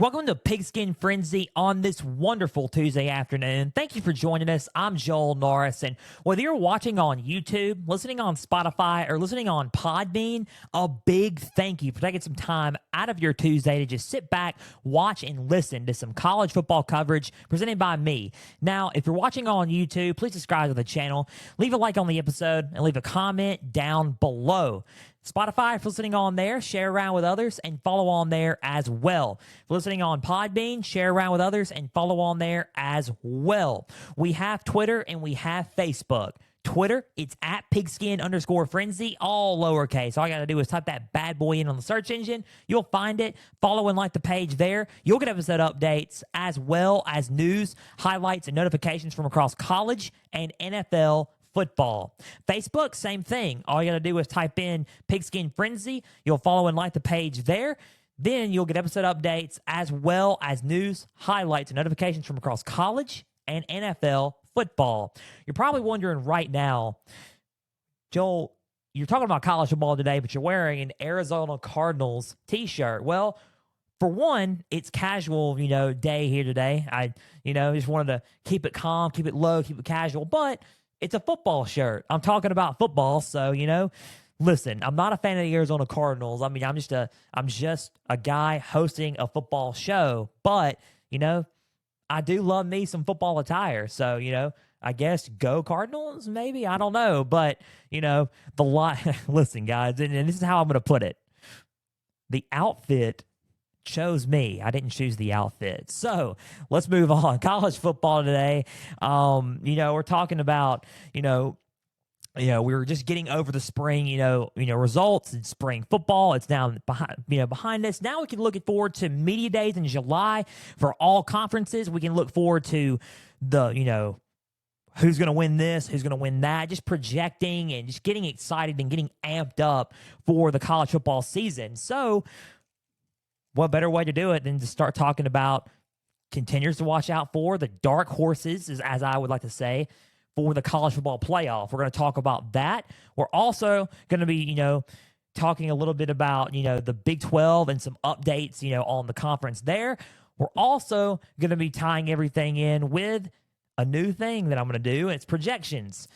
Welcome to Pigskin Frenzy on this wonderful Tuesday afternoon. Thank you for joining us. I'm Joel Norris, and whether you're watching on YouTube, listening on Spotify, or listening on Podbean, a big thank you for taking some time out of your Tuesday to just sit back, watch, and listen to some college football coverage presented by me. Now, if you're watching on YouTube, please subscribe to the channel, leave a like on the episode, and leave a comment down below. Spotify, if listening on there, share around with others and follow on there as well. If listening on Podbean, share around with others and follow on there as well. We have Twitter and we have Facebook. Twitter, it's at pigskin_frenzy, all lowercase. All you got to do is type that bad boy in on the search engine. You'll find it. Follow and like the page there. You'll get episode updates as well as news, highlights, and notifications from across college and NFL football. Facebook, same thing. All you got to do is type in Pigskin Frenzy. You'll follow and like the page there. Then you'll get episode updates as well as news, highlights, and notifications from across college and NFL football. You're probably wondering right now, Joel, you're talking about college football today, but you're wearing an Arizona Cardinals t-shirt. Well, for one, it's casual, day here today. I just wanted to keep it calm, keep it low, keep it casual, but it's a football shirt. I'm talking about football, so, listen, I'm not a fan of the Arizona Cardinals. I mean, I'm just a guy hosting a football show, but, I do love me some football attire. So, I guess go Cardinals, maybe. I don't know, but, listen, guys, and this is how I'm going to put it. The outfit chose me. I didn't choose the outfit. So let's move on. College football today. We're talking about, we were just getting over the spring, results in spring football. It's now behind us. Now we can look forward to media days in July for all conferences. We can look forward to the, who's going to win this, who's going to win that, just projecting and just getting excited and getting amped up for the college football season. So what better way to do it than to start talking about contenders to watch out for, the dark horses, as I would like to say, for the college football playoff. We're going to talk about that. We're also going to be, talking a little bit about, the Big 12 and some updates, on the conference there. We're also going to be tying everything in with a new thing that I'm going to do. It's projections.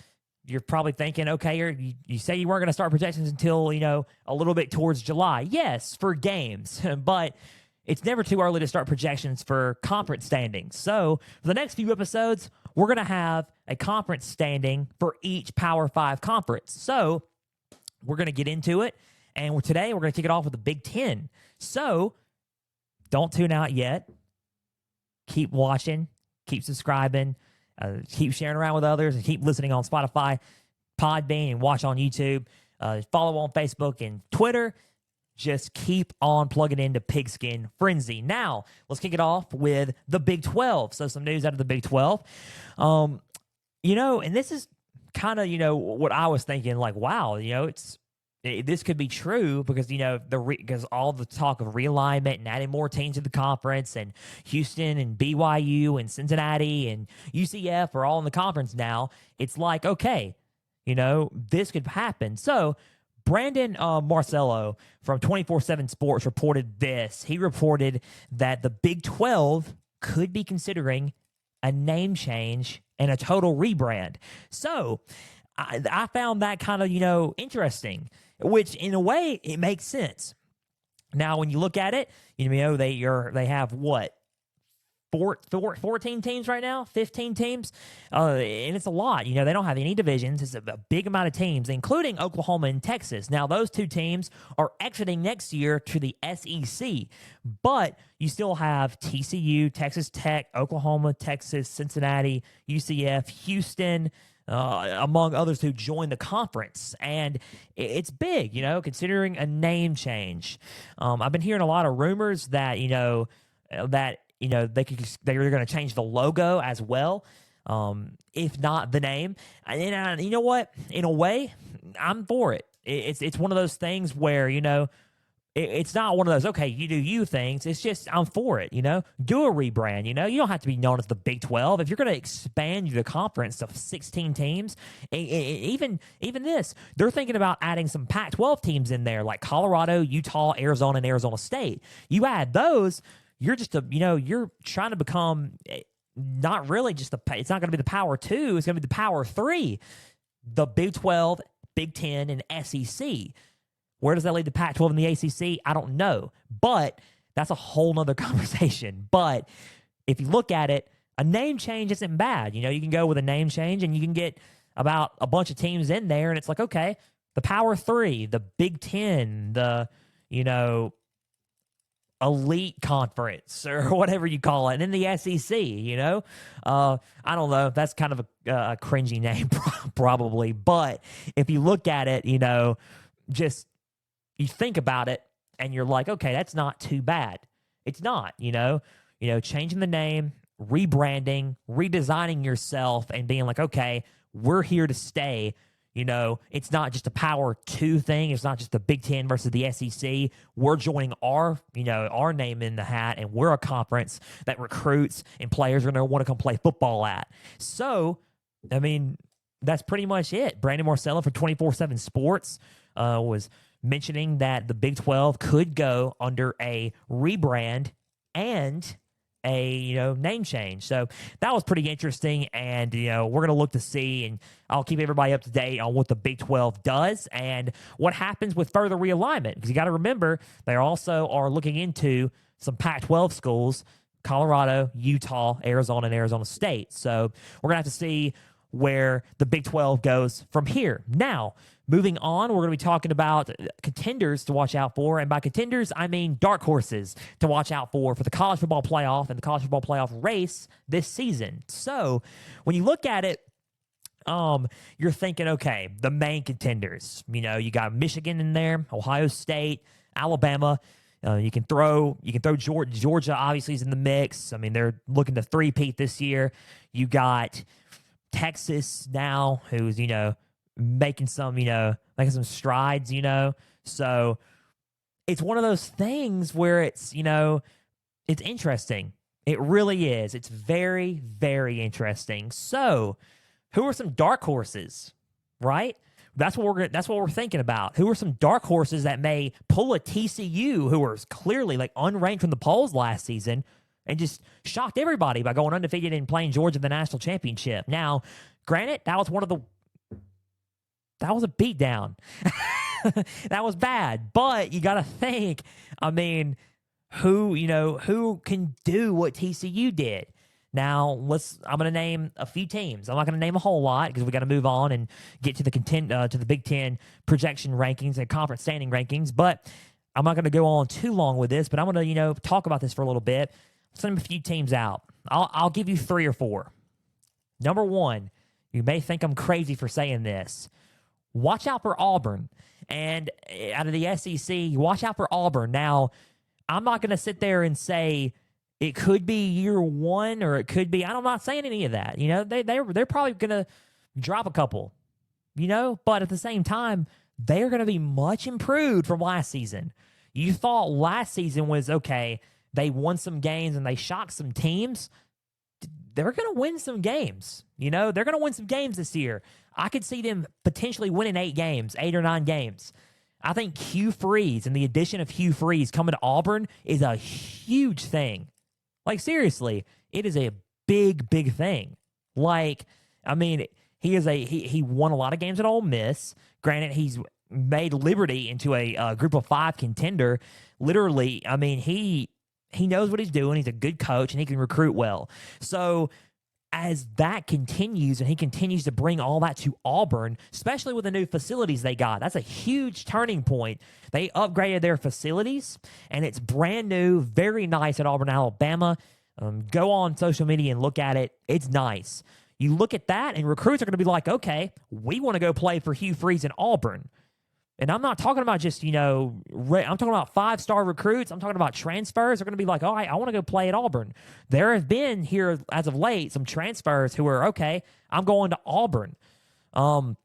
You're probably thinking, okay, you say you weren't going to start projections until, a little bit towards July. Yes, for games, but it's never too early to start projections for conference standings. So for the next few episodes, we're going to have a conference standing for each Power 5 conference. So we're going to get into it, and today we're going to kick it off with the Big 10. So don't tune out yet. Keep watching, keep subscribing, keep sharing around with others, and keep listening on Spotify, Podbean, and watch on YouTube. Follow on Facebook and Twitter. Just keep on plugging into Pigskin Frenzy. Now, let's kick it off with the Big 12. So some news out of the Big 12. And this is kind of, what I was thinking, like, wow, this could be true because, because all the talk of realignment and adding more teams to the conference, and Houston and BYU and Cincinnati and UCF are all in the conference now. It's like, okay, this could happen. So Brandon Marcello from 24/7 Sports reported this. He reported that the Big 12 could be considering a name change and a total rebrand. So I found that kind of, interesting, which in a way it makes sense. Now, when you look at it, they have what? 14 teams right now, 15 teams, and it's a lot. They don't have any divisions. It's a big amount of teams, including Oklahoma and Texas. Now, those two teams are exiting next year to the SEC, but you still have TCU, Texas Tech, Oklahoma, Texas, Cincinnati, UCF, Houston, among others who join the conference. And it's big, considering a name change. I've been hearing a lot of rumors that, they're going to change the logo as well, if not the name. And you know what? In a way, I'm for it. It's one of those things where, it's not one of those, okay, you do you things. It's just, I'm for it, Do a rebrand, You don't have to be known as the Big 12. If you're going to expand the conference to 16 teams, even this, they're thinking about adding some Pac-12 teams in there, like Colorado, Utah, Arizona, and Arizona State. You add those, you're just you're trying to become not really just it's not going to be the Power 2, it's going to be the Power 3, the Big 12, Big 10, and SEC. Where does that leave the Pac-12 and the ACC? I don't know, but that's a whole nother conversation. But if you look at it, a name change isn't bad. You can go with a name change and you can get about a bunch of teams in there, and it's like, okay, the Power 3, the Big 10, the, elite conference or whatever you call it, and then the SEC, I don't know. That's kind of a cringy name probably. But if you look at it, just you think about it and you're like, okay, that's not too bad. It's not, changing the name, rebranding, redesigning yourself and being like, okay, we're here to stay. It's not just a Power 2 thing. It's not just the Big 10 versus the SEC. We're joining our name in the hat, and we're a conference that recruits and players are going to want to come play football at. So, that's pretty much it. Brandon Marcella for 24/7 Sports was mentioning that the Big 12 could go under a rebrand and a name change. So that was pretty interesting, and we're going to look to see, and I'll keep everybody up to date on what the Big 12 does and what happens with further realignment, because you got to remember they also are looking into some Pac-12 schools, Colorado, Utah, Arizona, and Arizona State. So we're going to have to see where the Big 12 goes from here. Now, moving on, we're going to be talking about contenders to watch out for. And by contenders, I mean dark horses to watch out for the college football playoff and the college football playoff race this season. So when you look at it, you're thinking, okay, the main contenders, you got Michigan in there, Ohio State, Alabama. You can throw Georgia obviously is in the mix. They're looking to three-peat this year. You got Texas now, who's, making some strides, So it's one of those things where it's, it's interesting. It really is. It's very, very interesting. So who are some dark horses, right? That's what we're thinking about. Who are some dark horses that may pull a TCU, who was clearly unranked from the polls last season, and just shocked everybody by going undefeated and playing Georgia in the national championship. Now, granted, that was a beatdown. That was bad. But you got to think, who can do what TCU did? Now, I'm going to name a few teams. I'm not going to name a whole lot because we got to move on and get to the Big Ten projection rankings and conference standing rankings. But I'm not going to go on too long with this, but I'm going to, talk about this for a little bit. Send a few teams out. I'll give you 3 or 4. Number 1, you may think I'm crazy for saying this. Watch out for Auburn. And out of the SEC, watch out for Auburn. Now, I'm not going to sit there and say it could be year 1 or it could be, I'm not saying any of that. They're probably going to drop a couple, but at the same time, they're going to be much improved from last season. You thought last season was okay. They won some games and they shocked some teams. They're going to win some games. They're going to win some games this year. I could see them potentially winning 8 or 9 games. I think Hugh Freeze and the addition of Hugh Freeze coming to Auburn is a huge thing. Seriously, it is a big, big thing. He won a lot of games at Ole Miss. Granted, he's made Liberty into a group of 5 contender. Literally, he knows what he's doing. He's a good coach, and he can recruit well. So as that continues and he continues to bring all that to Auburn, especially with the new facilities they got, that's a huge turning point. They upgraded their facilities, and it's brand new, very nice at Auburn, Alabama. Go on social media and look at it. It's nice. You look at that, and recruits are going to be like, okay, we want to go play for Hugh Freeze in Auburn. And I'm not talking about just, I'm talking about 5-star recruits. I'm talking about transfers. They're going to be like, all right, I want to go play at Auburn. There have been here, as of late, some transfers who are, okay, I'm going to Auburn. And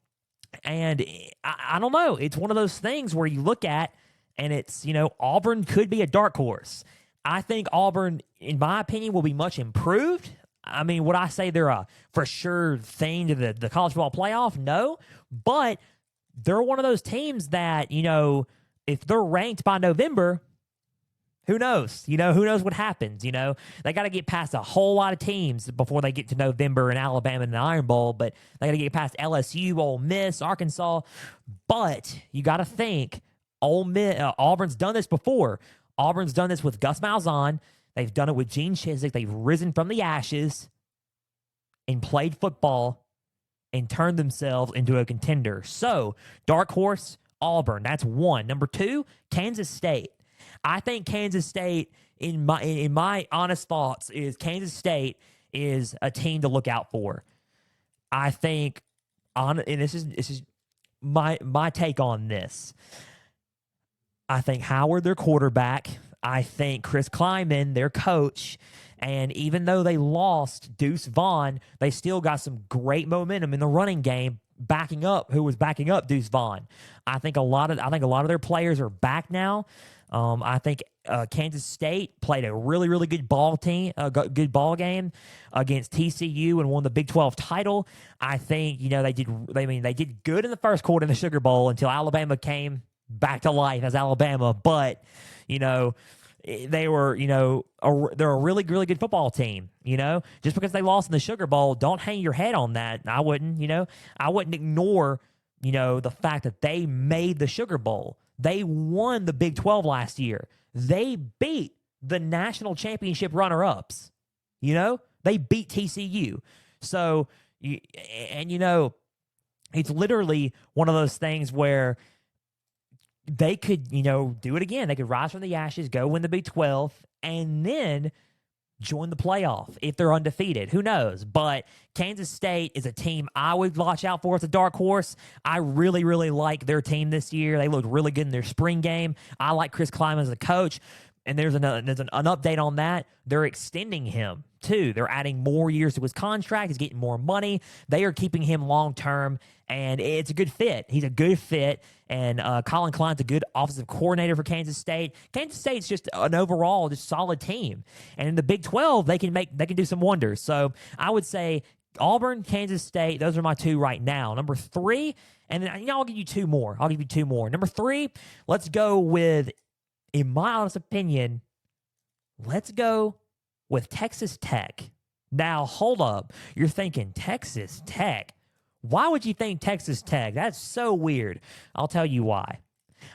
I don't know. It's one of those things where you look at, and it's, Auburn could be a dark horse. I think Auburn, in my opinion, will be much improved. Would I say they're a for sure thing to the college football playoff? No. But they're one of those teams that, if they're ranked by November, Who knows? Who knows what happens? They got to get past a whole lot of teams before they get to November and Alabama and the Iron Bowl, but they got to get past LSU, Ole Miss, Arkansas. But you got to think Auburn's done this before. Auburn's done this with Gus Malzahn. They've done it with Gene Chizik. They've risen from the ashes and played football and turned themselves into a contender. So, dark horse, Auburn. That's one. Number two, Kansas State. I think Kansas State, in my honest thoughts, is Kansas State is a team to look out for. I think, and this is my take on this. I think Howard, their quarterback. I think Chris Kleiman, their coach. And even though they lost Deuce Vaughn, they still got some great momentum in the running game, backing up Deuce Vaughn. I think a lot of their players are back now. I think Kansas State played a really, really good ball game against TCU and won the Big 12 title. I think they did good in the first quarter in the Sugar Bowl until Alabama came back to life as Alabama. But they were they're a really, really good football team. Just because they lost in the Sugar Bowl, don't hang your head on that. I wouldn't ignore the fact that they made the Sugar Bowl. They won the Big 12 last year. They beat the national championship runner-ups. They beat TCU. So, it's literally one of those things where they could, do it again. They could rise from the ashes, go win the Big 12, and then join the playoff if they're undefeated. Who knows? But Kansas State is a team I would watch out for as a dark horse. I really, really like their team this year. They looked really good in their spring game. I like Chris Kleiman as a coach. And there's an update on that. They're extending him, too. They're adding more years to his contract. He's getting more money. They are keeping him long-term, and it's a good fit. He's a good fit, and Colin Klein's a good offensive coordinator for Kansas State. Kansas State's just an overall just solid team. And in the Big 12, they can do some wonders. So I would say Auburn, Kansas State, those are my two right now. Number three, and then I'll give you two more. Number three, let's go with, in my honest opinion, let's go with Texas Tech. Now, hold up. You're thinking, Texas Tech? Why would you think Texas Tech? That's so weird. I'll tell you why.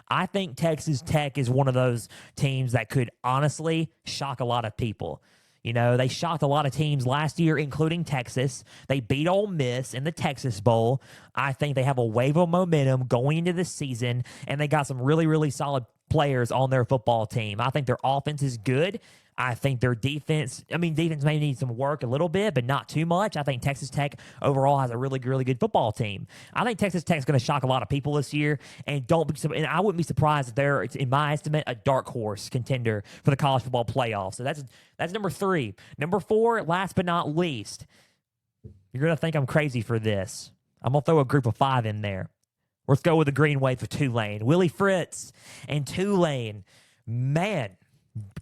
I think Texas Tech is one of those teams that could honestly shock a lot of people. They shocked a lot of teams last year, including Texas. They beat Ole Miss in the Texas Bowl. I think they have a wave of momentum going into this season, and they got some really, really solid players on their football team. I think their offense is good. I think their defense may need some work a little bit, but not too much. I think Texas Tech overall has a really, really good football team. I think Texas Tech is going to shock a lot of people this year, and I wouldn't be surprised if they're, in my estimate, a dark horse contender for the college football playoff. So that's number three. Number four, last but not least, you're going to think I'm crazy for this. I'm going to throw a group of five in there. Let's go with the Green Wave for Tulane. Willie Fritz and Tulane, man,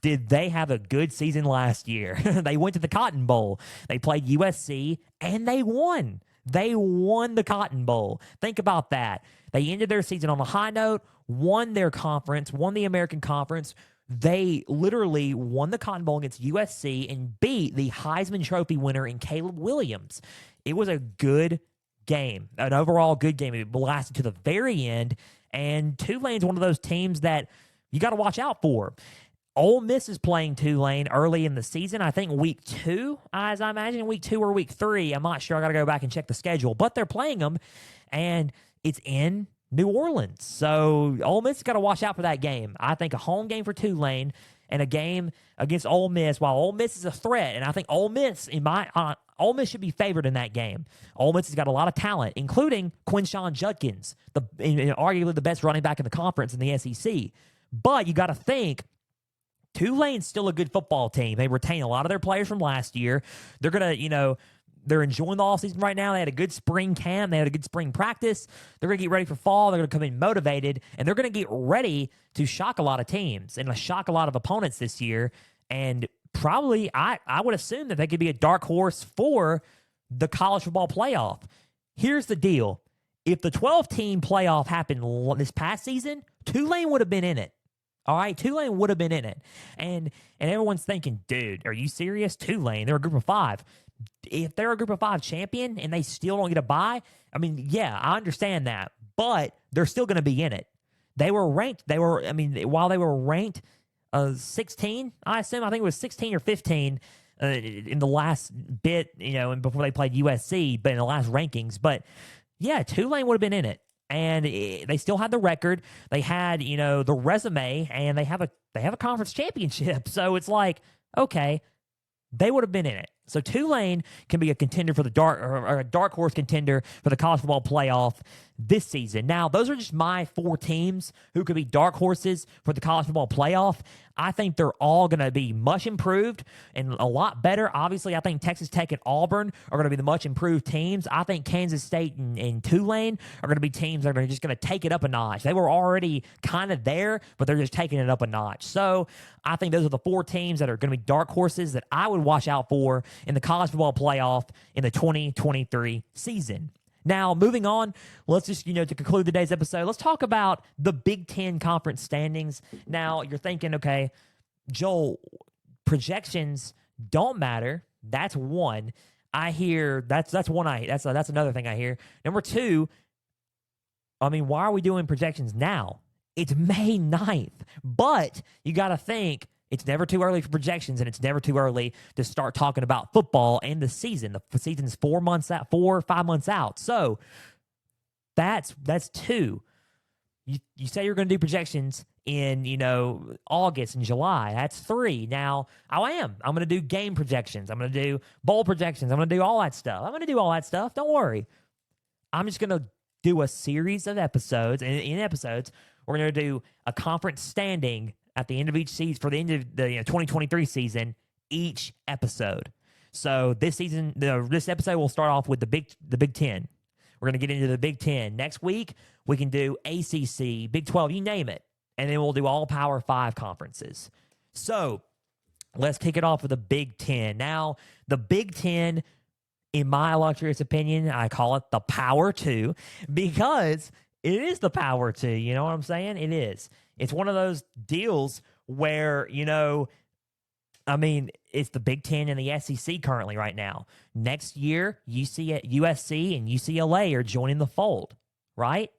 did they have a good season last year. They went to the Cotton Bowl. They played USC, and they won. They won the Cotton Bowl. Think about that. They ended their season on a high note, won their conference, won the American Conference. They literally won the Cotton Bowl against USC and beat the Heisman Trophy winner in Caleb Williams. It was a good game, an overall good game. It lasted to the very end, and Tulane's one of those teams that you got to watch out for. Ole Miss is playing Tulane early in the season. I think week 2, as I imagine, week 2 or week 3. I'm not sure. I got to go back and check the schedule, but they're playing them, and it's in New Orleans. So Ole Miss has got to watch out for that game. I think a home game for Tulane and a game against Ole Miss, while Ole Miss is a threat, and I think Ole Miss, Ole Miss should be favored in that game. Ole Miss has got a lot of talent, including Quinshon Judkins, arguably the best running back in the conference in the SEC. But you got to think, Tulane's still a good football team. They retain a lot of their players from last year. They're going to, they're enjoying the offseason right now. They had a good spring camp. They had a good spring practice. They're going to get ready for fall. They're going to come in motivated, and they're going to get ready to shock a lot of teams and shock a lot of opponents this year. And probably, I would assume that they could be a dark horse for the college football playoff. Here's the deal. If the 12-team playoff happened this past season, Tulane would have been in it. All right, Tulane would have been in it. And everyone's thinking, dude, are you serious? Tulane, they're a group of five. If they're a group of five champion and they still don't get a bye, I mean, yeah, I understand that, but they're still going to be in it. They were ranked. While they were ranked 16, I assume, I think it was 16 or 15 in the last bit, and before they played USC, but in the last rankings. But yeah, Tulane would have been in it. And they still had the record. They had, the resume, and they have a conference championship. So it's like, okay, they would have been in it. So Tulane can be a contender for the or a dark horse contender for the college football playoff this season. Now, those are just my four teams who could be dark horses for the college football playoff. I think they're all going to be much improved and a lot better. Obviously, I think Texas Tech and Auburn are going to be the much improved teams. I think Kansas State and Tulane are going to be teams that are just going to take it up a notch. They were already kind of there, but they're just taking it up a notch. So I think those are the four teams that are going to be dark horses that I would watch out for in the college football playoff in the 2023 season. Now, moving on, let's just, to conclude today's episode, let's talk about the Big Ten conference standings. Now, you're thinking, okay, Joel, projections don't matter. That's one. I hear that's another thing I hear. Number two, why are we doing projections now? It's May 9th, but you got to think it's never too early for projections, and it's never too early to start talking about football and the season. The season's 4 or 5 months out. So that's two. You say you're going to do projections in, August and July. That's three. Now, I'm going to do game projections. I'm going to do bowl projections. I'm going to do all that stuff. Don't worry. I'm just going to do a series of episodes. And in episodes, we're going to do a conference standing at the end of each season, for the end of the 2023 season, each episode. So this season, this episode will start off with the Big Ten. We're going to get into the Big Ten. Next week, we can do ACC, Big 12, you name it. And then we'll do all Power 5 conferences. So let's kick it off with the Big Ten. Now, the Big Ten, in my illustrious opinion, I call it the Power 2 because it is the Power 2. You know what I'm saying? It is. It's one of those deals where, it's the Big Ten and the SEC currently right now. Next year, USC and UCLA are joining the fold, right?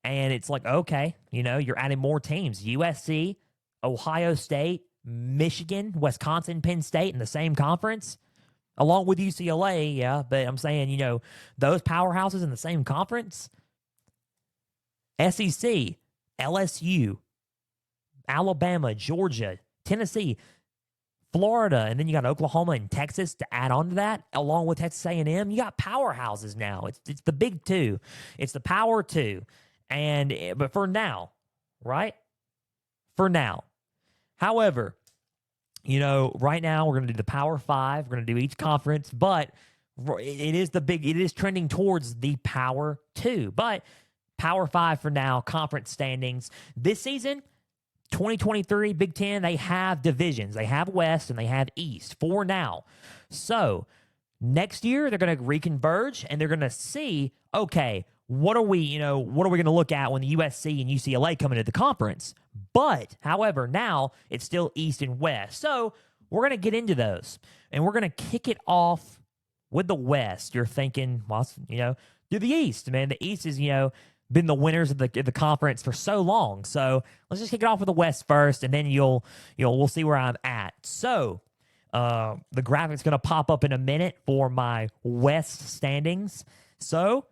And it's like, okay, you're adding more teams. USC, Ohio State, Michigan, Wisconsin, Penn State in the same conference, along with UCLA, yeah. But I'm saying, those powerhouses in the same conference. SEC, LSU, Alabama, Georgia, Tennessee, Florida, and then you got Oklahoma and Texas to add on to that, along with Texas A&M. You got powerhouses now. It's the Big Two. It's the Power 2. But for now, right? For now. However, right now we're going to do the Power 5. We're going to do each conference, but it is trending towards the Power 2. But Power 5 for now, conference standings. This season, 2023 Big Ten, they have divisions. They have West and they have East for now. So next year, they're going to reconverge and they're going to see, okay, what are we going to look at when the USC and UCLA come into the conference? But, however, now it's still East and West. So we're going to get into those and we're going to kick it off with the West. You're thinking, well, do the East, man. The East is, been the winners of the conference for so long. So let's just kick it off with the West first, and then we'll see where I'm at. So the graphic's going to pop up in a minute for my West standings. So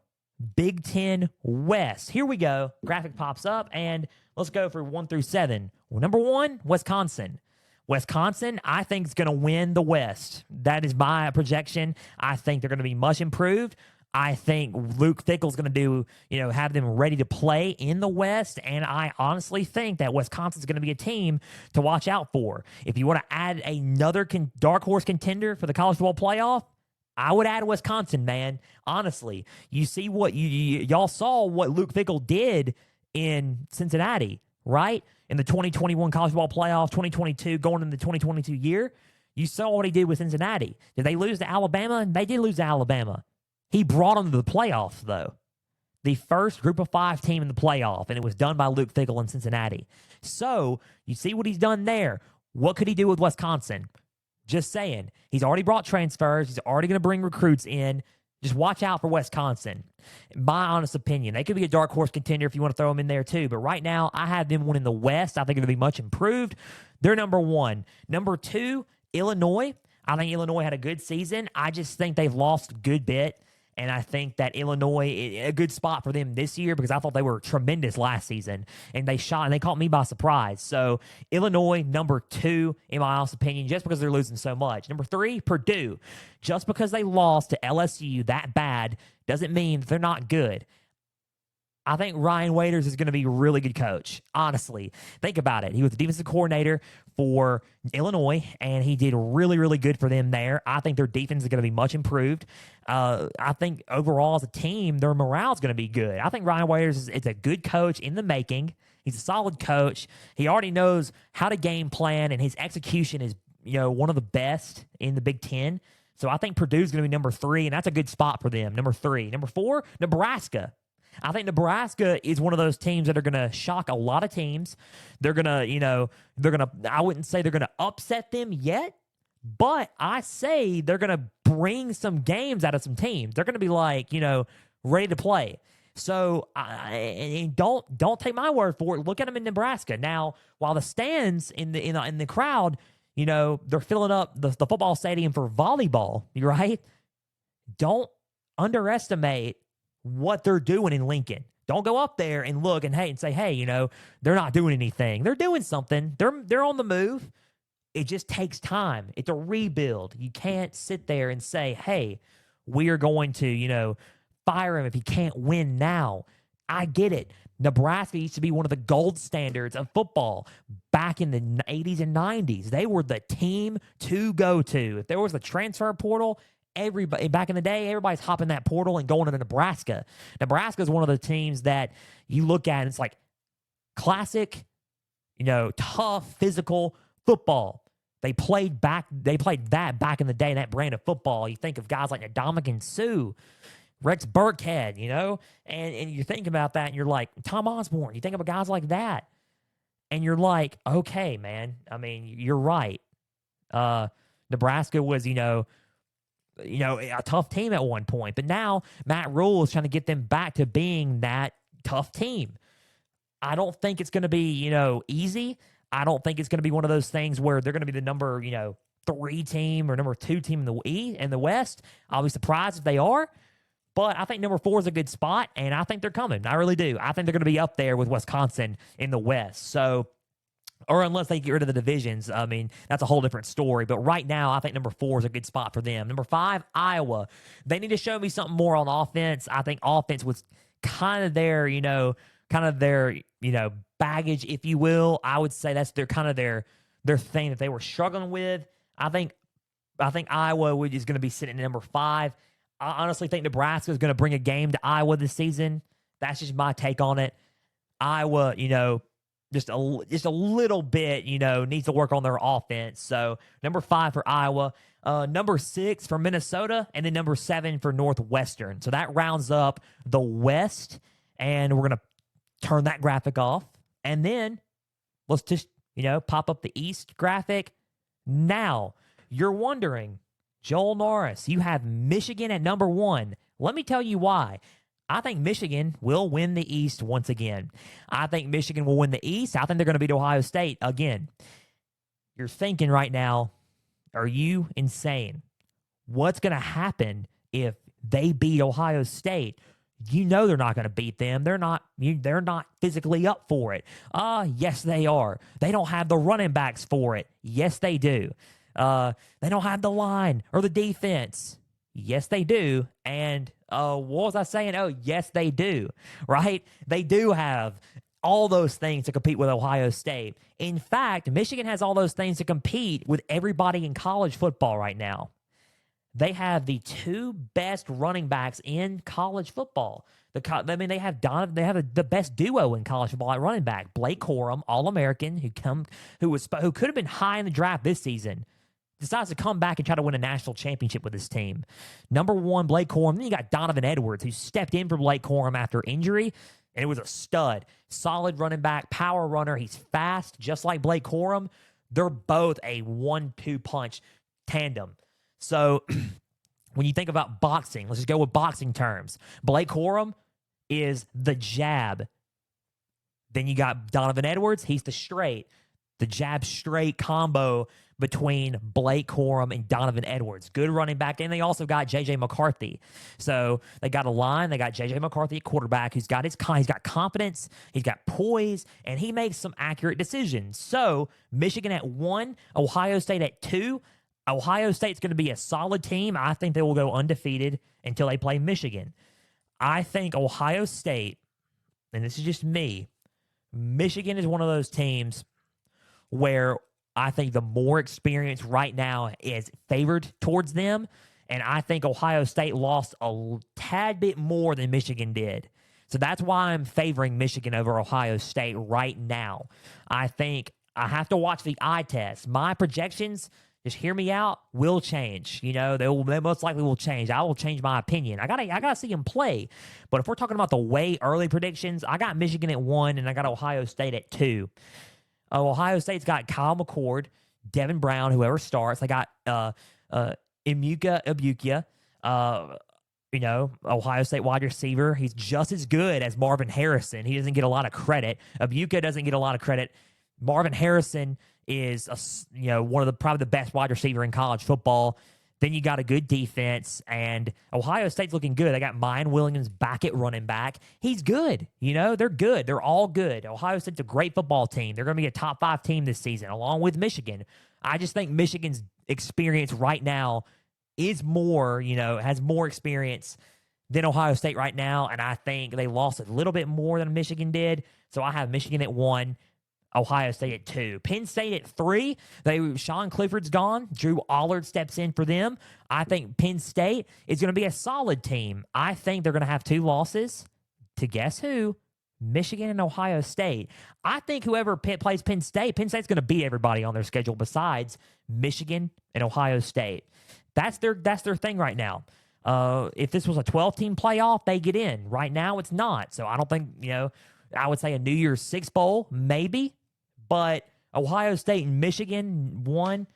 Big Ten West. Here we go. Graphic pops up, and let's go for 1 through 7. Well, number 1, Wisconsin. Wisconsin, I think, is going to win the West. That is my projection. I think they're going to be much improved. I think Luke Fickell's going to have them ready to play in the West, and I honestly think that Wisconsin's going to be a team to watch out for. If you want to add another dark horse contender for the college football playoff, I would add Wisconsin, man. Honestly, you see what y'all saw what Luke Fickell did in Cincinnati, right? In the 2021 college football playoff, 2022 going into the 2022 year, you saw what he did with Cincinnati. Did they lose to Alabama? They did lose to Alabama. He brought them to the playoffs, though. the first group of 5 team in the playoff, and it was done by Luke Fickell in Cincinnati. So you see what he's done there. What could he do with Wisconsin? Just saying. He's already brought transfers. He's already going to bring recruits in. Just watch out for Wisconsin. My honest opinion, they could be a dark horse contender if you want to throw them in there too. But right now, I have them winning the West. I think it'll be much improved. They're number 1. Number 2, Illinois. I think Illinois had a good season. I just think they've lost a good bit. And I think that Illinois, a good spot for them this year because I thought they were tremendous last season. And they caught me by surprise. So Illinois, number 2, in my honest opinion, just because they're losing so much. Number 3, Purdue. Just because they lost to LSU that bad doesn't mean that they're not good. I think Ryan Waiters is going to be a really good coach. Honestly, think about it. He was the defensive coordinator for Illinois, and he did really, really good for them there. I think their defense is going to be much improved. I think overall as a team, their morale is going to be good. I think Ryan Waiters is a good coach in the making. He's a solid coach. He already knows how to game plan, and his execution is one of the best in the Big Ten. So I think Purdue's going to be number 3, and that's a good spot for them. Number 3. Number 4, Nebraska. I think Nebraska is one of those teams that are going to shock a lot of teams. They're going to, I wouldn't say they're going to upset them yet, but I say they're going to bring some games out of some teams. They're going to be ready to play. So and don't take my word for it. Look at them in Nebraska. Now, while the stands in the crowd, they're filling up the football stadium for volleyball, right? Don't underestimate what they're doing in Lincoln. Don't go up there and look and say, hey, they're not doing anything. They're doing something. They're on the move. It just takes time. It's a rebuild. You can't sit there and say, hey, we are going to, fire him if he can't win now. I get it. Nebraska used to be one of the gold standards of football back in the 80s and 90s. They were the team to go to. If there was a transfer portal, everybody back in the day, everybody's hopping that portal and going to Nebraska. Nebraska is one of the teams that you look at and it's like classic, tough, physical football. They played that back in the day, that brand of football. You think of guys like Ndamukong Suh, Rex Burkhead, and you think about that and you're like, Tom Osborne, you think about guys like that. And you're like, okay, man. I mean, you're right. Nebraska was, a tough team at one point. But now Matt Rule is trying to get them back to being that tough team. I don't think it's going to be, easy. I don't think it's going to be one of those things where they're going to be the number, 3 team or number 2 team in the West. I'll be surprised if they are. But I think number 4 is a good spot, and I think they're coming. I really do. I think they're going to be up there with Wisconsin in the West. So, or unless they get rid of the divisions, I mean, that's a whole different story. But right now, I think number 4 is a good spot for them. Number 5, Iowa. They need to show me something more on offense. I think offense was kind of their baggage, if you will. I would say that's their thing that they were struggling with. I think Iowa is going to be sitting at number 5. I honestly think Nebraska is going to bring a game to Iowa this season. That's just my take on it. Iowa, just a little bit, needs to work on their offense. So number 5 for Iowa, number 6 for Minnesota, and then number 7 for Northwestern. So that rounds up the West, and we're going to turn that graphic off. And then let's just, pop up the East graphic. Now, you're wondering, Joel Norris, you have Michigan at number 1. Let me tell you why. I think Michigan will win the East once again. I think Michigan will win the East. I think they're going to beat Ohio State again. You're thinking right now, are you insane? What's going to happen if they beat Ohio State? They're not going to beat them. They're not physically up for it. Yes, they are. They don't have the running backs for it. Yes, they do. They don't have the line or the defense. Yes, they do. And what was I saying? Oh, yes, they do. Right? They do have all those things to compete with Ohio State. In fact, Michigan has all those things to compete with everybody in college football right now. They have the 2 best running backs in college football. They have the best duo in college football at running back. Blake Corum, All-American, who could have been high in the draft this season. decides to come back and try to win a national championship with his team. Number one, Blake Corum. Then you got Donovan Edwards, who stepped in for Blake Corum after injury, and it was a stud. Solid running back, power runner. He's fast, just like Blake Corum. They're both a 1-2 punch tandem. So when you think about boxing, let's just go with boxing terms. Blake Corum is the jab. Then you got Donovan Edwards. He's the straight. The jab-straight combo between Blake Corum and Donovan Edwards. Good running back. And they also got J.J. McCarthy. So they got a line. They got J.J. McCarthy at quarterback he's got confidence, he's got poise, and he makes some accurate decisions. So Michigan at 1, Ohio State at 2. Ohio State's going to be a solid team. I think they will go undefeated until they play Michigan. I think Ohio State, and this is just me, Michigan is one of those teams where I think the more experience right now is favored towards them, and I think Ohio State lost a tad bit more than Michigan did. So that's why I'm favoring Michigan over Ohio State right now. I think I have to watch the eye test. My projections, just hear me out, will change. You know, they most likely will change. I will change my opinion. I gotta see them play. But if we're talking about the way early predictions, I got Michigan at 1, and I got Ohio State at 2. Ohio State's got Kyle McCord, Devin Brown, whoever starts. They got Emuka Ibuka, Ohio State wide receiver. He's just as good as Marvin Harrison. He doesn't get a lot of credit. Ibuka doesn't get a lot of credit. Marvin Harrison is one of probably the best wide receiver in college football. Then you got a good defense, and Ohio State's looking good. They got Mayan Williams back at running back. He's good. They're good. They're all good. Ohio State's a great football team. They're going to be a top 5 team this season, along with Michigan. I just think Michigan's experience right now is more, has more experience than Ohio State right now, and I think they lost a little bit more than Michigan did. So I have Michigan at 1. Ohio State at 2. Penn State at 3. Sean Clifford's gone. Drew Allard steps in for them. I think Penn State is going to be a solid team. I think they're going to have 2 losses to guess who? Michigan and Ohio State. I think whoever plays Penn State's going to beat everybody on their schedule besides Michigan and Ohio State. That's their thing right now. If this was a 12-team playoff, they get in. Right now, it's not. So I don't think, I would say a New Year's Six bowl, maybe. But Ohio State and Michigan 1,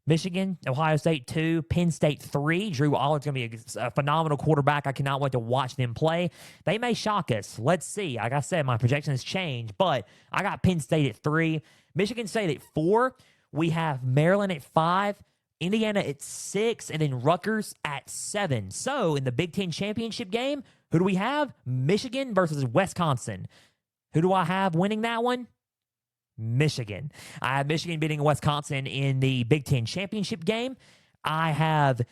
Michigan, Ohio State 2, Penn State 3. Drew Allard's going to be a phenomenal quarterback. I cannot wait to watch them play. They may shock us. Let's see. Like I said, my projections change, but I got Penn State at 3, Michigan State at 4. We have Maryland at 5, Indiana at 6, and then Rutgers at 7. So in the Big Ten championship game, who do we have? Michigan versus Wisconsin. Who do I have winning that one? Michigan. I have Michigan beating Wisconsin in the Big Ten championship game. I have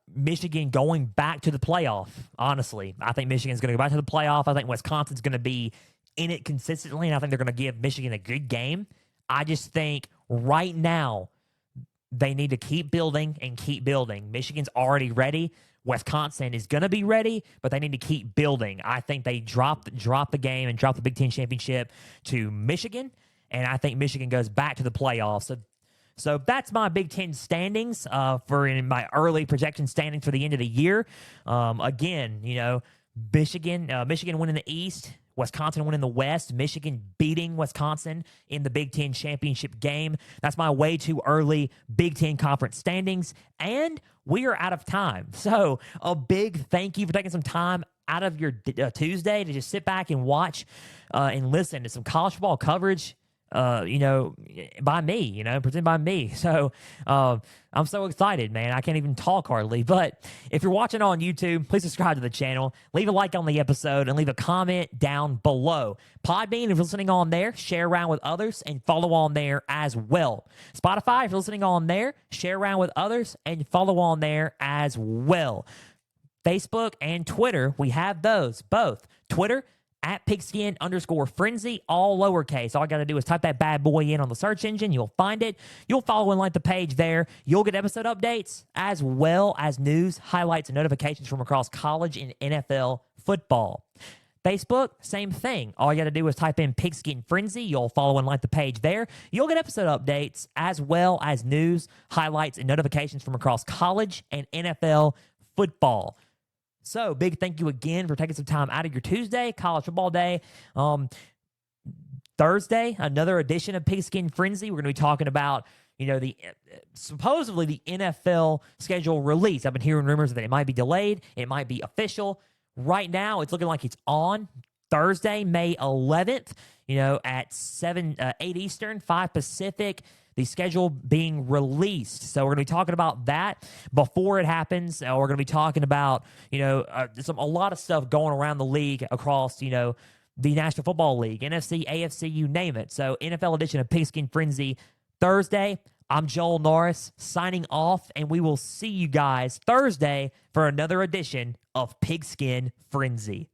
Michigan going back to the playoff. Honestly, I think Michigan's going to go back to the playoff. I think Wisconsin's going to be in it consistently, and I think they're going to give Michigan a good game. I just think right now they need to keep building and keep building. Michigan's already ready. Wisconsin is going to be ready, but they need to keep building. I think they drop the game and drop the Big Ten championship to Michigan, and I think Michigan goes back to the playoffs. So that's my Big Ten standings for in my early projection standings for the end of the year. Again, Michigan winning the East, Wisconsin winning the West, Michigan beating Wisconsin in the Big Ten championship game. That's my way too early Big Ten conference standings, and we are out of time. So a big thank you for taking some time out of your Tuesday to just sit back and watch and listen to some college football coverage, by me, presented by me. So I'm so excited, man. I can't even talk hardly. But if you're watching on YouTube, please subscribe to the channel, leave a like on the episode, and leave a comment down below. Podbean, if you're listening on there, share around with others and follow on there as well. Spotify, if you're listening on there, share around with others and follow on there as well. Facebook and Twitter, we have those both. Twitter, at Pigskin_Frenzy, all lowercase. All I got to do is type that bad boy in on the search engine. You'll find it. You'll follow and like the page there. You'll get episode updates as well as news, highlights, and notifications from across college and NFL football. Facebook, same thing. All you got to do is type in Pigskin Frenzy. You'll follow and like the page there. You'll get episode updates as well as news, highlights, and notifications from across college and NFL football. So, big thank you again for taking some time out of your Tuesday, college football day. Thursday, another edition of Pigskin Frenzy. We're going to be talking about, the supposedly the NFL schedule release. I've been hearing rumors that it might be delayed. It might be official. Right now, it's looking like it's on Thursday, May 11th, at 8 Eastern, 5 Pacific, the schedule being released. So we're going to be talking about that before it happens. We're going to be talking about, a lot of stuff going around the league across, the National Football League, NFC, AFC, you name it. So NFL edition of Pigskin Frenzy Thursday. I'm Joel Norris signing off, and we will see you guys Thursday for another edition of Pigskin Frenzy.